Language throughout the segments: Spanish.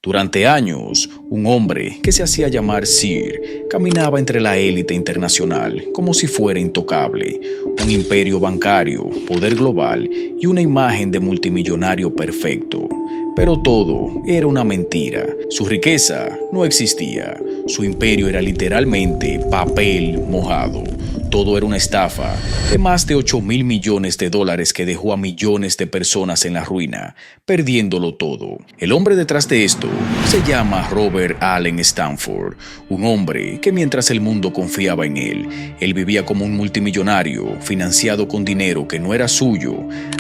Durante años, un hombre que se hacía llamar Sir caminaba entre la élite internacional como si fuera intocable, un imperio bancario, poder global y una imagen de multimillonario perfecto. Pero todo era una mentira. Su riqueza no existía. Su imperio era literalmente papel mojado. Todo era una estafa de más de 8.000 millones de dólares que dejó a millones de personas en la ruina, perdiéndolo todo. El hombre detrás de esto se llama Robert Allen Stanford, un hombre que mientras el mundo confiaba en él vivía como un multimillonario, financiado con dinero que no era suyo.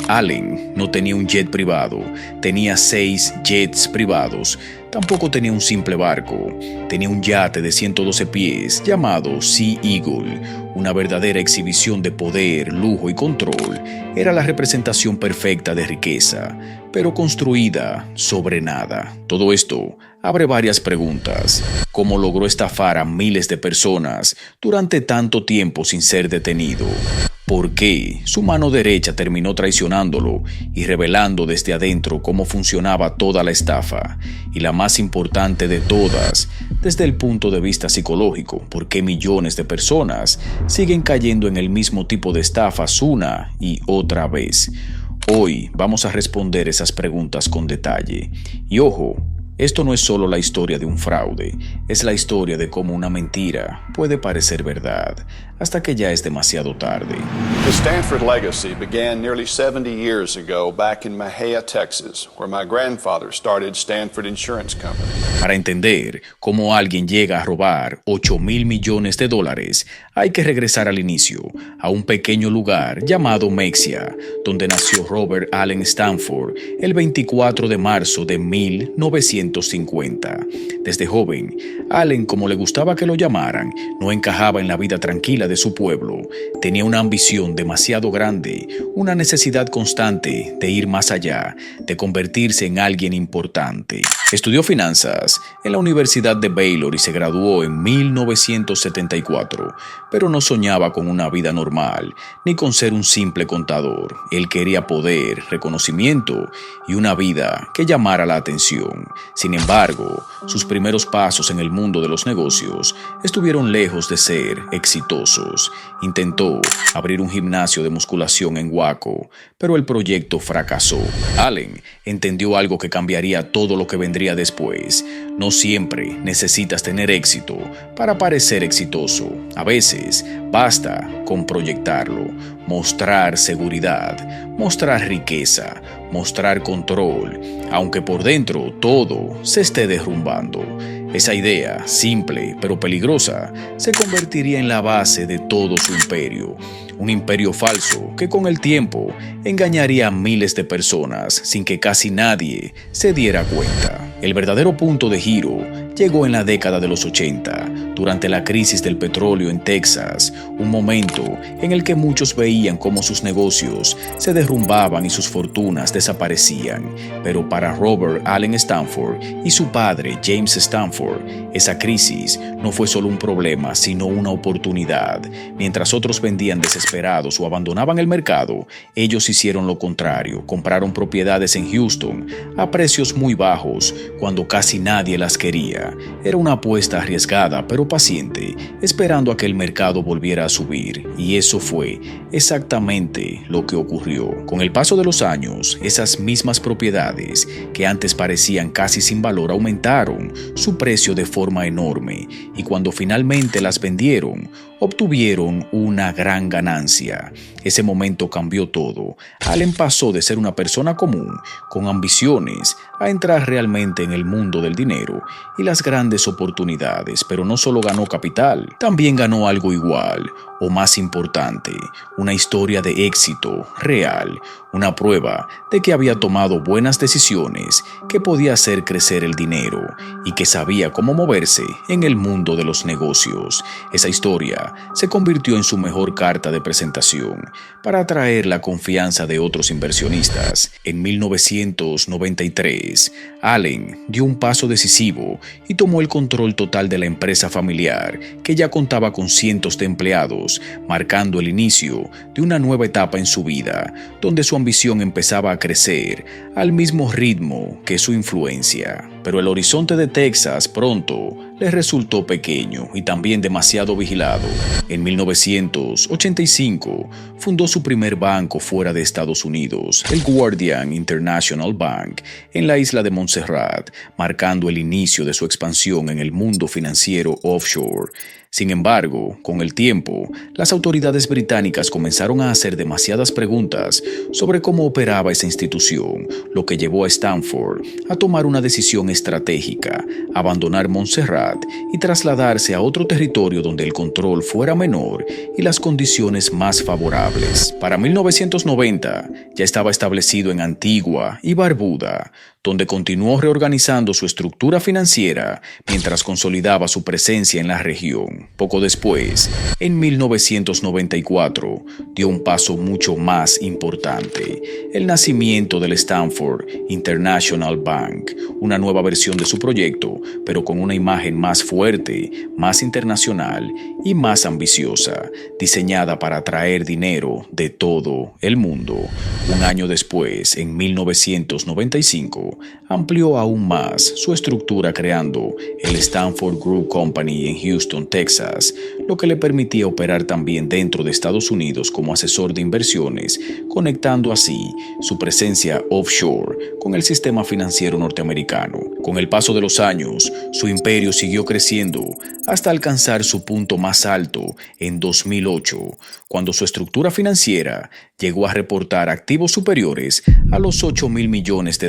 Allen no tenía un jet privado, tenía 6 jets privados. Tampoco tenía un simple barco, tenía un yate de 112 pies llamado Sea Eagle, una verdadera exhibición de poder, lujo y control. Era la representación perfecta de riqueza, pero construida sobre nada. Todo esto abre varias preguntas. ¿Cómo logró estafar a miles de personas durante tanto tiempo sin ser detenido? ¿Por qué su mano derecha terminó traicionándolo y revelando desde adentro cómo funcionaba toda la estafa? Y la más importante de todas, desde el punto de vista psicológico, ¿por qué millones de personas siguen cayendo en el mismo tipo de estafas una y otra vez? Hoy vamos a responder esas preguntas con detalle. Y ojo, esto no es solo la historia de un fraude, es la historia de cómo una mentira puede parecer verdad hasta que ya es demasiado tarde. The Stanford legacy began nearly 70 years ago back in Mexia, Texas, where my grandfather started Stanford Insurance Company. Para entender cómo alguien llega a robar 8.000 millones de dólares, hay que regresar al inicio, a un pequeño lugar llamado Mexia, donde nació Robert Allen Stanford el 24 de marzo de 1950. Desde joven, Allen, como le gustaba que lo llamaran, no encajaba en la vida tranquila de su pueblo. Tenía una ambición demasiado grande, una necesidad constante de ir más allá, de convertirse en alguien importante. Estudió finanzas en la Universidad de Baylor y se graduó en 1974, pero no soñaba con una vida normal, ni con ser un simple contador. Él quería poder, reconocimiento y una vida que llamara la atención. Sin embargo, sus primeros pasos en el mundo de los negocios estuvieron lejos de ser exitosos. Intentó abrir un gimnasio de musculación en Waco, pero el proyecto fracasó. Allen entendió algo que cambiaría todo lo que vendría después. No siempre necesitas tener éxito para parecer exitoso. A veces basta con proyectarlo, mostrar seguridad, mostrar riqueza, mostrar control, aunque por dentro todo se esté derrumbando. Esa idea, simple pero peligrosa, se convertiría en la base de todo su imperio. Un imperio falso que con el tiempo engañaría a miles de personas sin que casi nadie se diera cuenta. El verdadero punto de giro llegó en la década de los 80, durante la crisis del petróleo en Texas, un momento en el que muchos veían cómo sus negocios se derrumbaban y sus fortunas desaparecían. Pero para Robert Allen Stanford y su padre James Stanford, esa crisis no fue solo un problema, sino una oportunidad. Mientras otros vendían desesperados o abandonaban el mercado, ellos hicieron lo contrario. Compraron propiedades en Houston a precios muy bajos, cuando casi nadie las quería. Era una apuesta arriesgada pero paciente, esperando a que el mercado volviera a subir, y eso fue exactamente lo que ocurrió. Con el paso de los años, esas mismas propiedades que antes parecían casi sin valor aumentaron su precio de forma enorme, y cuando finalmente las vendieron, obtuvieron una gran ganancia. Ese momento cambió todo. Allen pasó de ser una persona común, con ambiciones, a entrar realmente en el mundo del dinero y las grandes oportunidades, pero no solo ganó capital, también ganó algo igual o más importante, una historia de éxito real, una prueba de que había tomado buenas decisiones, que podía hacer crecer el dinero y que sabía cómo moverse en el mundo de los negocios. Esa historia se convirtió en su mejor carta de presentación para atraer la confianza de otros inversionistas. En 1993, Allen dio un paso decisivo y tomó el control total de la empresa familiar, que ya contaba con cientos de empleados, marcando el inicio de una nueva etapa en su vida, donde su ambición empezaba a crecer al mismo ritmo que su influencia. Pero el horizonte de Texas pronto le resultó pequeño y también demasiado vigilado. En 1985 fundó su primer banco fuera de Estados Unidos, el Guardian International Bank, en la isla de Montserrat, marcando el inicio de su expansión en el mundo financiero offshore. Sin embargo, con el tiempo, las autoridades británicas comenzaron a hacer demasiadas preguntas sobre cómo operaba esa institución, lo que llevó a Stanford a tomar una decisión estratégica, abandonar Montserrat y trasladarse a otro territorio donde el control fuera menor y las condiciones más favorables. Para 1990, ya estaba establecido en Antigua y Barbuda, donde continuó reorganizando su estructura financiera mientras consolidaba su presencia en la región. Poco después, en 1994, dio un paso mucho más importante: el nacimiento del Stanford International Bank, una nueva versión de su proyecto, pero con una imagen más fuerte, más internacional y más ambiciosa, diseñada para atraer dinero de todo el mundo. Un año después, en 1995, amplió aún más su estructura creando el Stanford Group Company en Houston, Texas, lo que le permitía operar también dentro de Estados Unidos como asesor de inversiones, conectando así su presencia offshore con el sistema financiero norteamericano. Con el paso de los años, su imperio siguió creciendo hasta alcanzar su punto más alto en 2008, cuando su estructura financiera llegó a reportar activos superiores a los $8,000 millones,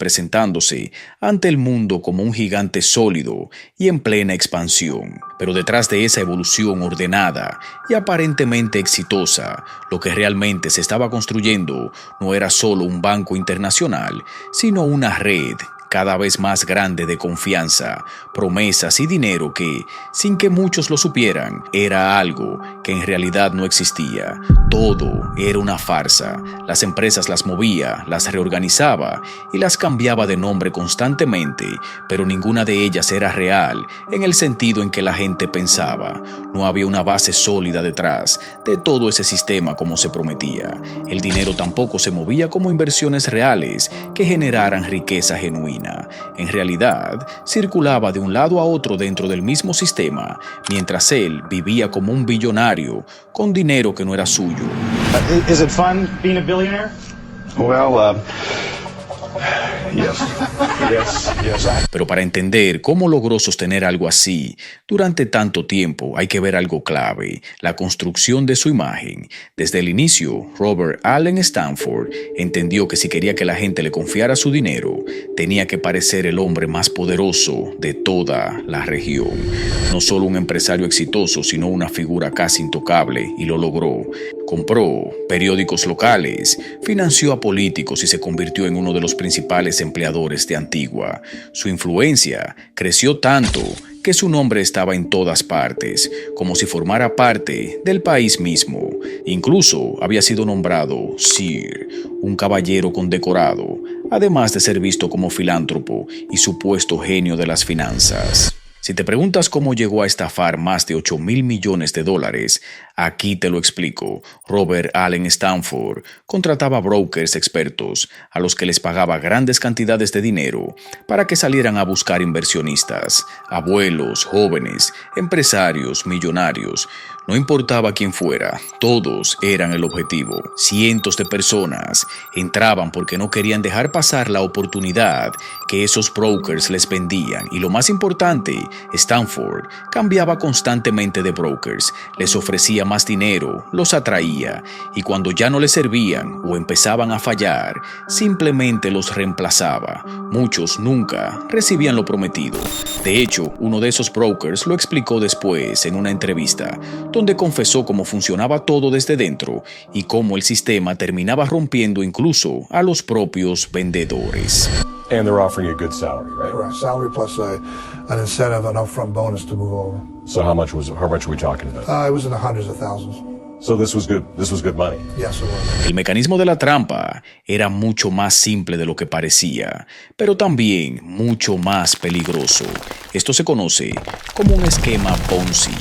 presentándose ante el mundo como un gigante sólido y en plena expansión. Pero detrás de esa evolución ordenada y aparentemente exitosa, lo que realmente se estaba construyendo no era solo un banco internacional, sino una red cada vez más grande de confianza, promesas y dinero que, sin que muchos lo supieran, era algo que en realidad no existía. Todo era una farsa. Las empresas las movía, las reorganizaba y las cambiaba de nombre constantemente, pero ninguna de ellas era real en el sentido en que la gente pensaba. No había una base sólida detrás de todo ese sistema como se prometía. El dinero tampoco se movía como inversiones reales que generaran riqueza genuina. En realidad, circulaba de un lado a otro dentro del mismo sistema, mientras él vivía como un billonario con dinero que no era suyo. Is it fun being a billionaire? Well, yes. Pero para entender cómo logró sostener algo así durante tanto tiempo, hay que ver algo clave: la construcción de su imagen. Desde el inicio, Robert Allen Stanford entendió que si quería que la gente le confiara su dinero, tenía que parecer el hombre más poderoso de toda la región. No solo un empresario exitoso, sino una figura casi intocable, y lo logró. Compró periódicos locales, financió a políticos y se convirtió en uno de los principales empleadores de Antigua. Su influencia creció tanto que su nombre estaba en todas partes, como si formara parte del país mismo. Incluso había sido nombrado Sir, un caballero condecorado, además de ser visto como filántropo y supuesto genio de las finanzas. Si te preguntas cómo llegó a estafar más de $8,000 millones, aquí te lo explico. Robert Allen Stanford contrataba brokers expertos a los que les pagaba grandes cantidades de dinero para que salieran a buscar inversionistas, abuelos, jóvenes, empresarios, millonarios. No importaba quién fuera, todos eran el objetivo. Cientos de personas entraban porque no querían dejar pasar la oportunidad que esos brokers les vendían. Y lo más importante, Stanford cambiaba constantemente de brokers, les ofrecía más dinero, los atraía, y cuando ya no les servían o empezaban a fallar, simplemente los reemplazaba. Muchos nunca recibían lo prometido. De hecho, uno de esos brokers lo explicó después en una entrevista, donde confesó cómo funcionaba todo desde dentro y cómo el sistema terminaba rompiendo incluso a los propios vendedores. And they're offering you a good salary, right? Right. Salary plus an incentive, an upfront bonus to move over. So how much are we talking about? It was in the hundreds of thousands. So this was good money. Yes, it was. El mecanismo de la trampa era mucho más simple de lo que parecía, pero también mucho más peligroso. Esto se conoce como un esquema Ponzi,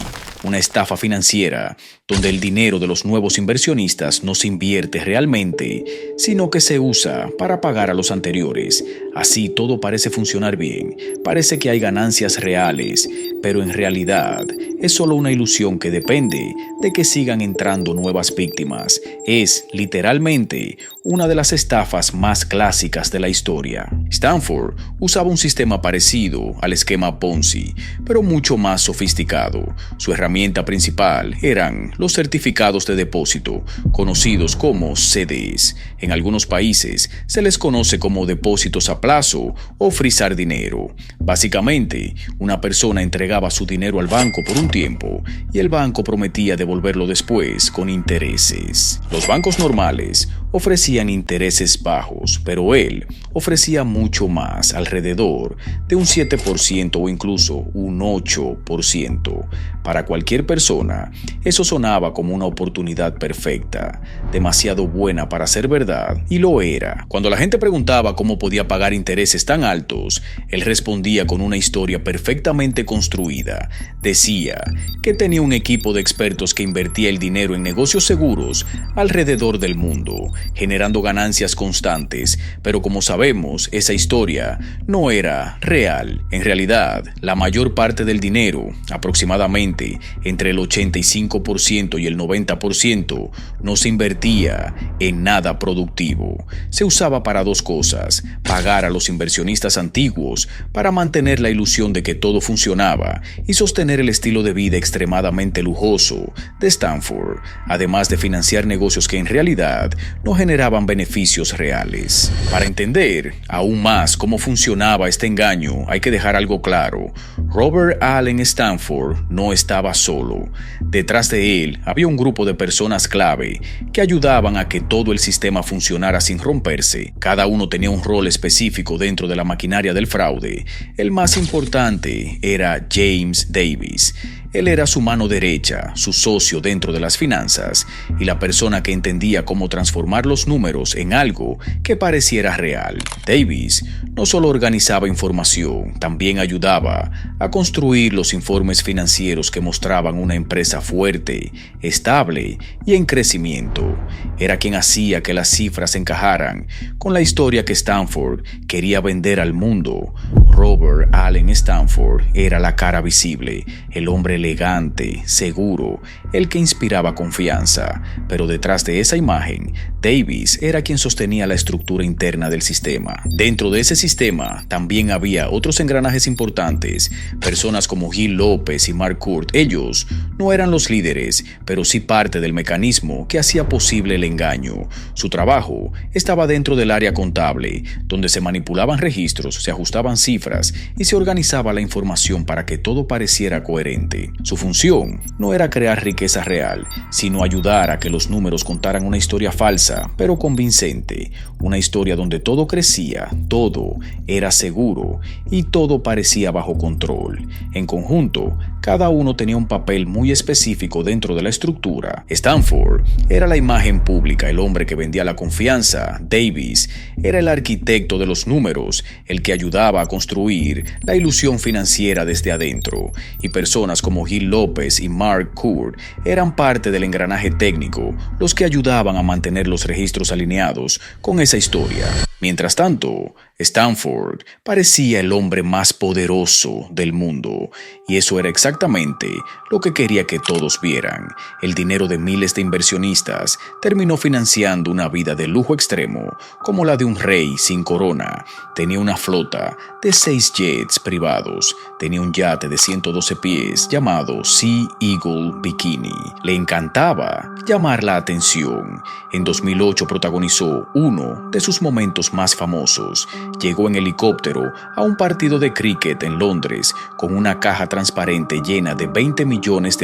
una estafa financiera donde el dinero de los nuevos inversionistas no se invierte realmente, sino que se usa para pagar a los anteriores. Así todo parece funcionar bien, parece que hay ganancias reales, pero en realidad es solo una ilusión que depende de que sigan entrando nuevas víctimas. Es, literalmente, una de las estafas más clásicas de la historia. Stanford usaba un sistema parecido al esquema Ponzi, pero mucho más sofisticado. Su herramienta principal eran los certificados de depósito, conocidos como CDs. En algunos países se les conoce como depósitos a plazo o frizar dinero. Básicamente, una persona entregaba su dinero al banco por un tiempo y el banco prometía devolverlo después con intereses. Los bancos normales ofrecían intereses bajos, pero él ofrecía mucho más, alrededor de un 7% o incluso un 8%. Para cualquier persona, eso sonaba como una oportunidad perfecta, demasiado buena para ser verdad, y lo era. Cuando la gente preguntaba cómo podía pagar intereses tan altos, él respondía con una historia perfectamente construida. Decía que tenía un equipo de expertos que invertía el dinero en negocios seguros alrededor del mundo, generando ganancias constantes, pero como sabemos, esa historia no era real. En realidad, la mayor parte del dinero, aproximadamente entre el 85% y el 90%, no se invertía en nada productivo. Se usaba para dos cosas: pagar a los inversionistas antiguos para mantener la ilusión de que todo funcionaba y sostener el estilo de vida extremadamente lujoso de Stanford, además de financiar negocios que en realidad no generaban beneficios reales. Para entender aún más cómo funcionaba este engaño, hay que dejar algo claro: Robert Allen Stanford no estaba solo. Detrás de él había un grupo de personas clave que ayudaban a que todo el sistema funcionara sin romperse. Cada uno tenía un rol específico dentro de la maquinaria del fraude. El más importante era James Davis. Él era su mano derecha, su socio dentro de las finanzas y la persona que entendía cómo transformar los números en algo que pareciera real. Davis no solo organizaba información, también ayudaba a construir los informes financieros que mostraban una empresa fuerte, estable y en crecimiento. Era quien hacía que las cifras encajaran con la historia que Stanford quería vender al mundo. Robert Allen Stanford era la cara visible, el hombre elegante, seguro, el que inspiraba confianza, pero detrás de esa imagen, Davis era quien sostenía la estructura interna del sistema. Dentro de ese sistema también había otros engranajes importantes, personas como Gil López y Mark Kurt. Ellos no eran los líderes, pero sí parte del mecanismo que hacía posible el engaño. Su trabajo estaba dentro del área contable, donde se manipulaban registros, se ajustaban cifras y se organizaba la información para que todo pareciera coherente. Su función no era crear riqueza real, sino ayudar a que los números contaran una historia falsa, pero convincente, una historia donde todo crecía, todo era seguro y todo parecía bajo control. En conjunto, cada uno tenía un papel muy específico dentro de la estructura. Stanford era la imagen pública, el hombre que vendía la confianza. Davis era el arquitecto de los números, el que ayudaba a construir la ilusión financiera desde adentro. Y personas como Gil López y Mark Kurt eran parte del engranaje técnico, los que ayudaban a mantener los registros alineados con esa historia. Mientras tanto, Stanford parecía el hombre más poderoso del mundo, y eso era exactamente lo que quería que todos vieran. El dinero de miles de inversionistas terminó financiando una vida de lujo extremo, como la de un rey sin corona. Tenía una flota de 6 jets privados, tenía un yate de 112 pies llamado Sea Eagle Bikini. Le encantaba llamar la atención. En 2008 protagonizó uno de sus momentos más famosos. Llegó en helicóptero a un partido de cricket en Londres con una caja transparente llena de $20 millones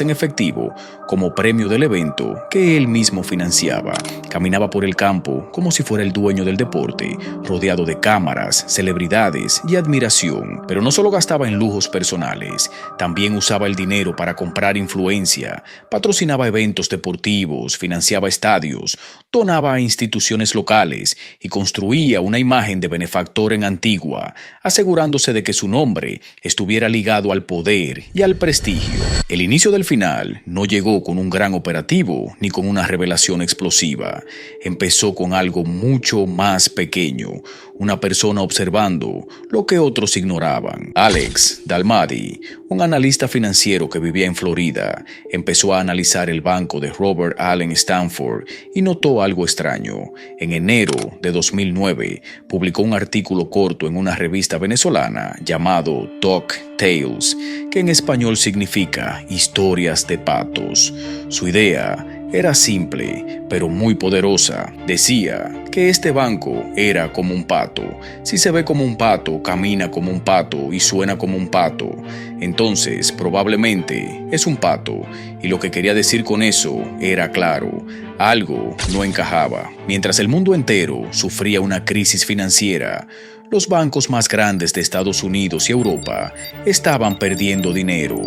en efectivo como premio del evento que él mismo financiaba. Caminaba por el campo como si fuera el dueño del deporte, rodeado de cámaras, celebridades y admiración. Pero no solo gastaba en lujos personales, también usaba el dinero para comprar influencia, patrocinaba eventos deportivos, financiaba estadios, donaba a instituciones locales y construía construía una imagen de benefactor en Antigua, asegurándose de que su nombre estuviera ligado al poder y al prestigio. El inicio del final no llegó con un gran operativo ni con una revelación explosiva. Empezó con algo mucho más pequeño, una persona observando lo que otros ignoraban. Alex Dalmadi, un analista financiero que vivía en Florida, empezó a analizar el banco de Robert Allen Stanford y notó algo extraño. En enero de 2009, publicó un artículo corto en una revista venezolana llamado Duck Tales, que en español significa historias de patos. Su idea era simple, pero muy poderosa. Decía que este banco era como un pato. Si se ve como un pato, camina como un pato y suena como un pato, entonces probablemente es un pato. Y lo que quería decir con eso era claro: algo no encajaba. Mientras el mundo entero sufría una crisis financiera, los bancos más grandes de Estados Unidos y Europa estaban perdiendo dinero,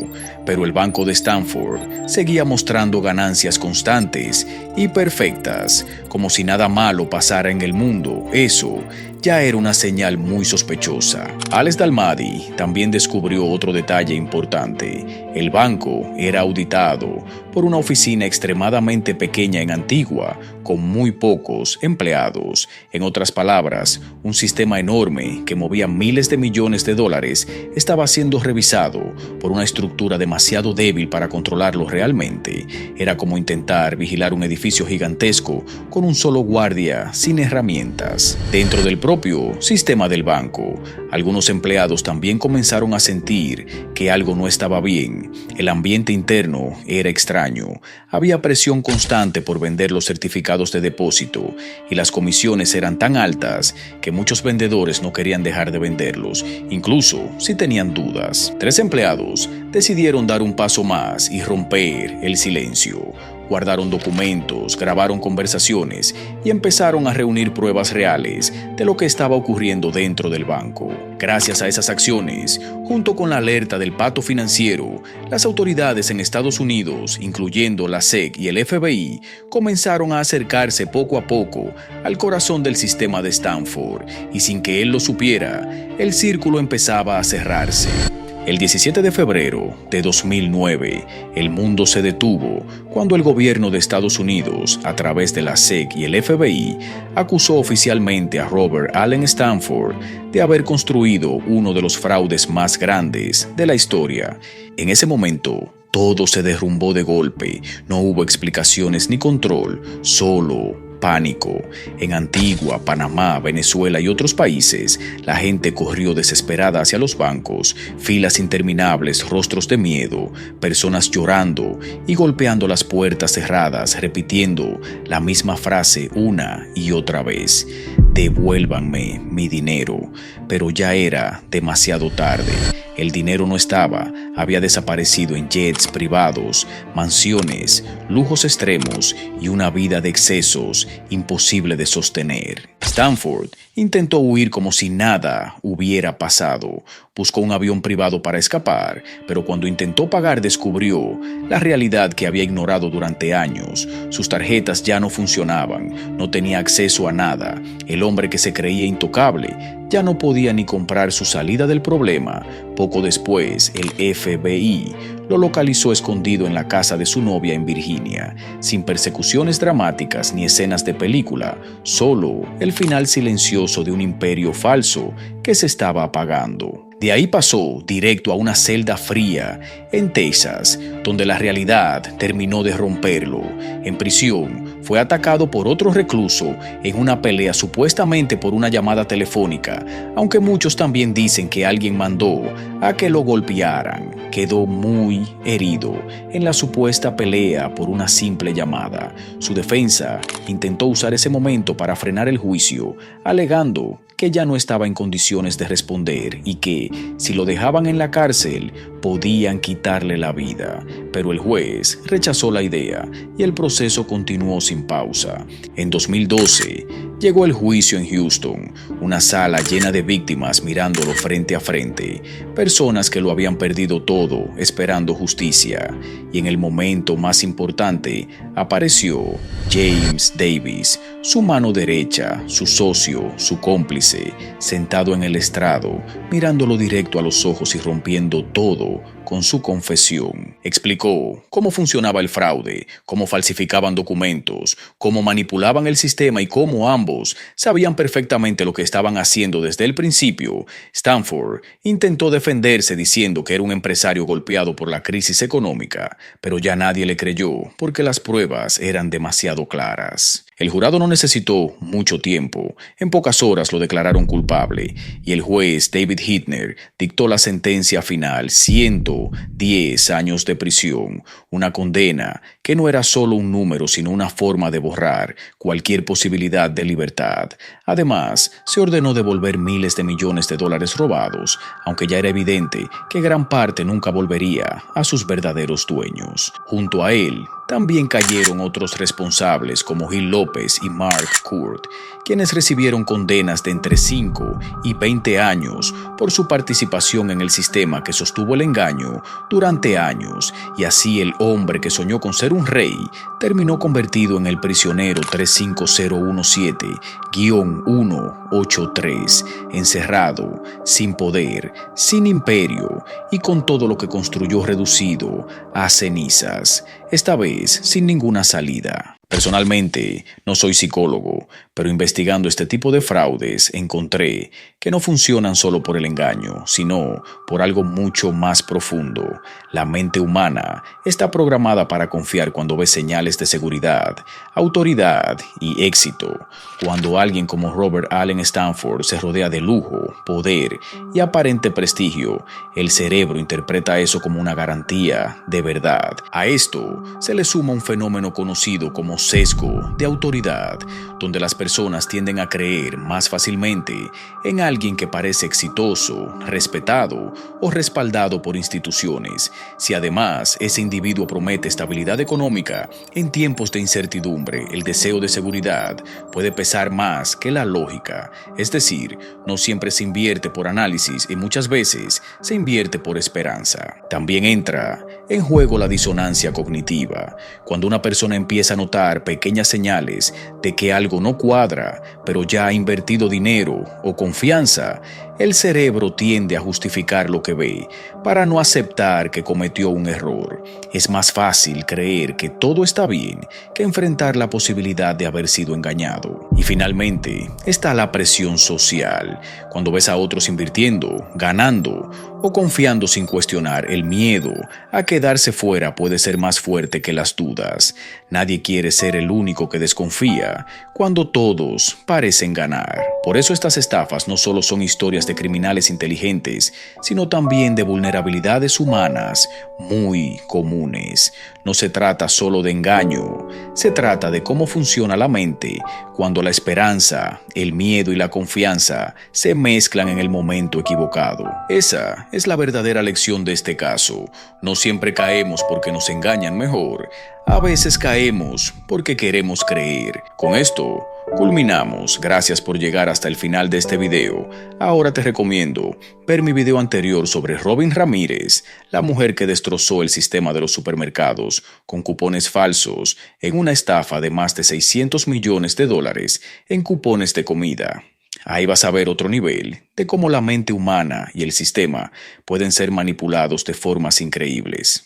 pero el banco de Stanford seguía mostrando ganancias constantes y perfectas, como si nada malo pasara en el mundo. Eso ya era una señal muy sospechosa. Alex Dalmadi también descubrió otro detalle importante. El banco era auditado por una oficina extremadamente pequeña en Antigua, con muy pocos empleados. En otras palabras, un sistema enorme que movía miles de millones de dólares estaba siendo revisado por una estructura demasiado débil para controlarlo realmente. Era como intentar vigilar un edificio gigantesco con un solo guardia sin herramientas. Dentro del propio sistema del banco, algunos empleados también comenzaron a sentir que algo no estaba bien. El ambiente interno era extraño. Había presión constante por vender los certificados de depósito y las comisiones eran tan altas que muchos vendedores no querían dejar de venderlos, incluso si tenían dudas. 3 empleados decidieron dar un paso más y romper el silencio. Guardaron documentos, grabaron conversaciones y empezaron a reunir pruebas reales de lo que estaba ocurriendo dentro del banco. Gracias a esas acciones, junto con la alerta del pato financiero, las autoridades en Estados Unidos, incluyendo la SEC y el FBI, comenzaron a acercarse poco a poco al corazón del sistema de Stanford, y sin que él lo supiera, el círculo empezaba a cerrarse. El 17 de febrero de 2009, el mundo se detuvo cuando el gobierno de Estados Unidos, a través de la SEC y el FBI, acusó oficialmente a Robert Allen Stanford de haber construido uno de los fraudes más grandes de la historia. En ese momento, todo se derrumbó de golpe. No hubo explicaciones ni control, solo pánico. En Antigua, Panamá, Venezuela y otros países, la gente corrió desesperada hacia los bancos, filas interminables, rostros de miedo, personas llorando y golpeando las puertas cerradas, repitiendo la misma frase una y otra vez: devuélvanme mi dinero. Pero ya era demasiado tarde. El dinero no estaba, había desaparecido en jets privados, mansiones, lujos extremos y una vida de excesos imposible de sostener. Stanford intentó huir como si nada hubiera pasado. Buscó un avión privado para escapar, pero cuando intentó pagar descubrió la realidad que había ignorado durante años. Sus tarjetas ya no funcionaban, no tenía acceso a nada. El hombre que se creía intocable ya no podía ni comprar su salida del problema. Poco después, el FBI lo localizó escondido en la casa de su novia en Virginia, sin persecuciones dramáticas ni escenas de película, solo el final silencioso de un imperio falso que se estaba apagando. De ahí pasó directo a una celda fría en Texas, donde la realidad terminó de romperlo. En prisión, fue atacado por otro recluso en una pelea supuestamente por una llamada telefónica, aunque muchos también dicen que alguien mandó a que lo golpearan. Quedó muy herido en la supuesta pelea por una simple llamada. Su defensa intentó usar ese momento para frenar el juicio, alegando que ya no estaba en condiciones de responder y que, si lo dejaban en la cárcel, podían quitarle la vida, pero el juez rechazó la idea y el proceso continuó sin pausa. En 2012 llegó el juicio en Houston, una sala llena de víctimas mirándolo frente a frente, personas que lo habían perdido todo esperando justicia, y en el momento más importante apareció James Davis, su mano derecha, su socio, su cómplice, sentado en el estrado, mirándolo directo a los ojos y rompiendo todo con su confesión. Explicó cómo funcionaba el fraude, cómo falsificaban documentos, cómo manipulaban el sistema y cómo ambos sabían perfectamente lo que estaban haciendo desde el principio. Stanford intentó defenderse diciendo que era un empresario golpeado por la crisis económica, pero ya nadie le creyó porque las pruebas eran demasiado claras. El jurado no necesitó mucho tiempo. En pocas horas lo declararon culpable y el juez David Hittner dictó la sentencia final: 110 años de prisión, una condena que no era solo un número sino una forma de borrar cualquier posibilidad de libertad. Además, se ordenó devolver miles de millones de dólares robados, aunque ya era evidente que gran parte nunca volvería a sus verdaderos dueños. Junto a él, también cayeron otros responsables como Gil López y Mark Kurt, quienes recibieron condenas de entre 5 y 20 años por su participación en el sistema que sostuvo el engaño durante años, y así el hombre que soñó con ser un rey terminó convertido en el prisionero 35017-183, encerrado, sin poder, sin imperio y con todo lo que construyó reducido a cenizas, esta vez sin ninguna salida. Personalmente, no soy psicólogo, pero investigando este tipo de fraudes encontré que no funcionan solo por el engaño, sino por algo mucho más profundo. La mente humana está programada para confiar cuando ve señales de seguridad, autoridad y éxito. Cuando alguien como Robert Allen Stanford se rodea de lujo, poder y aparente prestigio, el cerebro interpreta eso como una garantía de verdad. A esto se le suma un fenómeno conocido como sesgo de autoridad, donde las personas tienden a creer más fácilmente en alguien que parece exitoso, respetado o respaldado por instituciones. Si además ese individuo promete estabilidad económica en tiempos de incertidumbre, el deseo de seguridad puede pesar más que la lógica. Es decir, no siempre se invierte por análisis y muchas veces se invierte por esperanza. También entra en juego la disonancia cognitiva, cuando una persona empieza a notar pequeñas señales de que algo no cuadra, pero ya ha invertido dinero o confianza. El cerebro tiende a justificar lo que ve para no aceptar que cometió un error. Es más fácil creer que todo está bien que enfrentar la posibilidad de haber sido engañado. Y finalmente está la presión social. Cuando ves a otros invirtiendo, ganando o confiando sin cuestionar, el miedo a quedarse fuera puede ser más fuerte que las dudas. Nadie quiere ser el único que desconfía cuando todos parecen ganar. Por eso estas estafas no solo son historias de criminales inteligentes, sino también de vulnerabilidades humanas muy comunes. No se trata solo de engaño, se trata de cómo funciona la mente cuando la esperanza, el miedo y la confianza se mezclan en el momento equivocado. Esa es la verdadera lección de este caso. No siempre caemos porque nos engañan mejor, a veces caemos porque queremos creer. Con esto culminamos. Gracias por llegar hasta el final de este video. Ahora te recomiendo ver mi video anterior sobre Robin Ramírez, la mujer que destrozó el sistema de los supermercados con cupones falsos en una estafa de más de $600 millones en cupones de comida. Ahí vas a ver otro nivel de cómo la mente humana y el sistema pueden ser manipulados de formas increíbles.